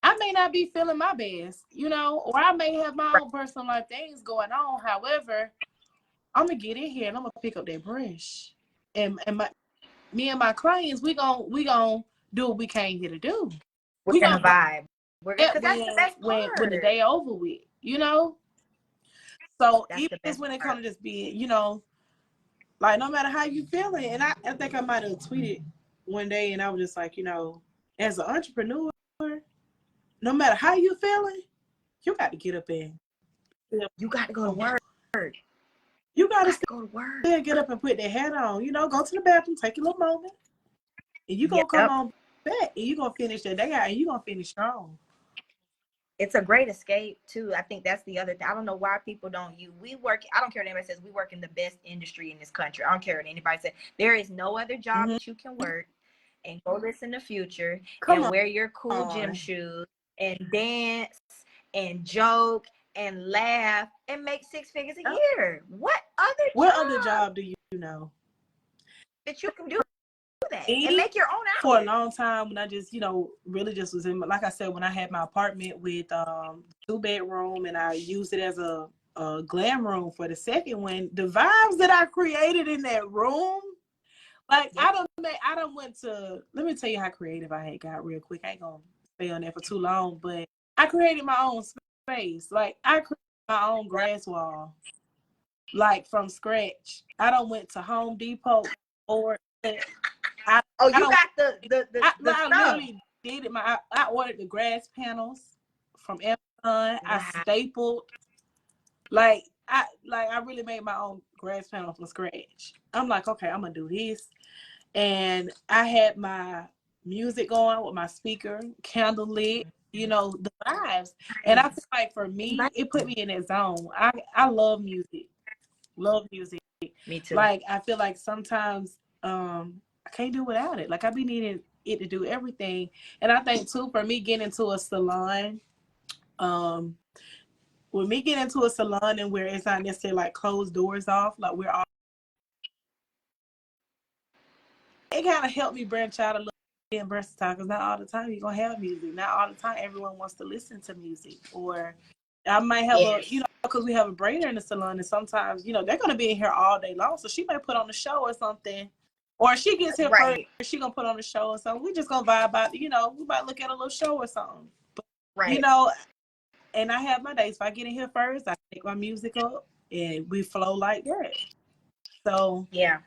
I may not be feeling my best, you know, or I may have my own personal life things going on. However, I'm gonna get in here and I'm gonna pick up that brush, and me and my clients, we gon' do what we came here to do. We're We gonna gonna vibe. We're gonna, get because that's the best when the part. day over with, you know. So That's even the just best when it part. comes to just being, you know, like no matter how you feeling, and I think I might have tweeted one day, and I was just like, you know, as an entrepreneur, no matter how you feeling, you got to get up and You got to go to work. you got to Go to work. still get up and put that hat on. You know, go to the bathroom, take a little moment, and you gonna come Yep. on back, and you gonna finish that day out, and you gonna finish strong. It's a great escape too. I think that's the other thing. I don't know why people don't. We work. I don't care what anybody says. We work in the best industry in this country. I don't care what anybody says. There is no other job that you can work and go this in the future Come and on. wear your cool gym shoes and dance and joke and laugh and make 6 figures a year. What other job do you know that you can do that and me? make your own For a hours? long time, when I just, you know, really just was in, like I said, when I had my apartment with 2-bedroom, and I used it as a glam room for the second one, the vibes that I created in that room, like Yep. I don't went to, let me tell you how creative I had got real quick. I ain't gonna stay on there for too long, but I created my own space. Like I created my own grass wall, like from scratch. I don't went to Home Depot or I Got the I stuff. literally did it. I ordered the grass panels from Amazon. Wow. I stapled, like I really made my own grass panel from scratch. I'm like, okay, I'm gonna do this, and I had my music going with my speaker, candle lit, you know, the vibes. And I feel like for me, it put me in that zone. I love music, love music. Me too. Like I feel like sometimes I can't do without it. Like I be needing it to do everything. And I think too, for me getting into a salon, with me getting into a salon and where it's not necessarily like closed doors off, like we're all, it kind of helped me branch out a little bit and versatile, because not all the time you're gonna have music. Not all the time everyone wants to listen to music. Or I might have a, you know, because we have a braider in the salon, and sometimes, you know, they're gonna be in here all day long, so she may put on a show or something. Or she gets here first, she gonna put on a show or something. We just gonna vibe out, you know, we might look at a little show or something. But, you know, and I have my days. If I get in here first, I take my music up and we flow like that. So yeah,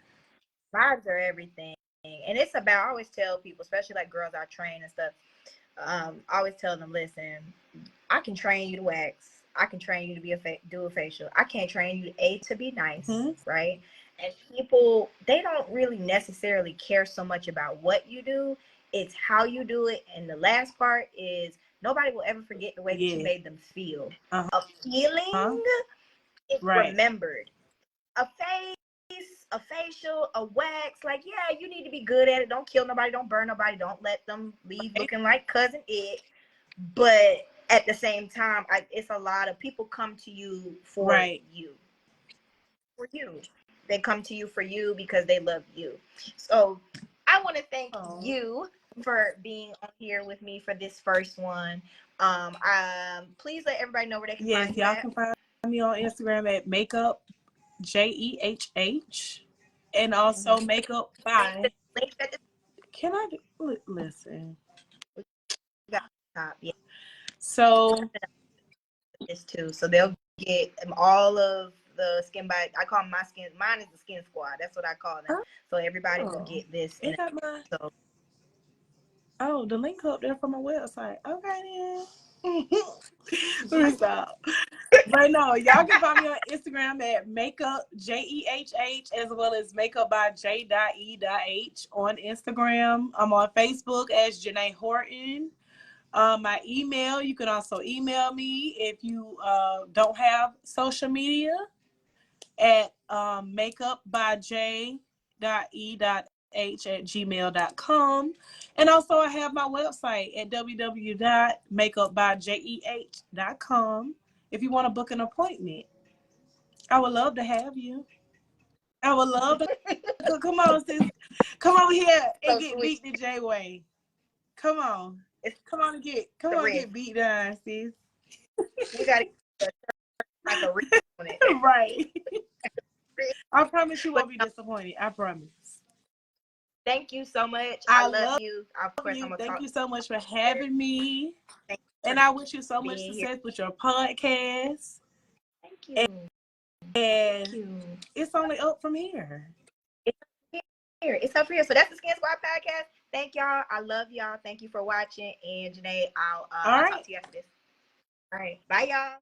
vibes are everything. And it's about, I always tell people, especially like girls I train and stuff, I always tell them, listen, I can train you to wax. I can train you to be do a facial. I can't train you to be nice, right? And people, they don't really necessarily care so much about what you do. It's how you do it. And the last part is nobody will ever forget the way that you made them feel. A feeling is remembered. A face, a facial, a wax, like, yeah, you need to be good at it. Don't kill nobody, don't burn nobody, don't let them leave looking like Cousin It. But at the same time, it's a lot of people come to you for you. For you. They come to you for you because they love you. So I want to thank you for being on here with me for this first one. Please let everybody know where they can find you. Y'all can find me on Instagram at makeup JEHH, and also makeup by. Can I listen? Yeah. So this too, so they'll get all of the skin by. I call my skin. Mine is the skin squad. That's what I call them. So everybody will get this. It got my. The link up there from my website. Okay then. Let me stop. But no, y'all can find me on Instagram at makeup JEHH, as well as makeup by J.E.H on Instagram. I'm on Facebook as Janae Horton. My email, you can also email me if you don't have social media at makeup by J.E.H h@gmail.com. And also I have my website at www.makeupbyjeh.com. If you want to book an appointment, I would love to have you. I would love to. Come on, sis. Come over here and So get sweet. beat the J way. Come on. It's Come on and get beat down, sis. You gotta get like a wrist on it. Right. I promise you won't be disappointed. I promise. Thank you so much. I love you. Of course, you. I'm gonna Thank talk. you so much for having me. And I wish you so much here. success with your podcast. Thank you. And Thank you. It's only up from here. It's up here. So that's the Skin Squad podcast. Thank y'all. I love y'all. Thank you for watching. And Janae, I'll talk to you after this. All right. Bye, y'all.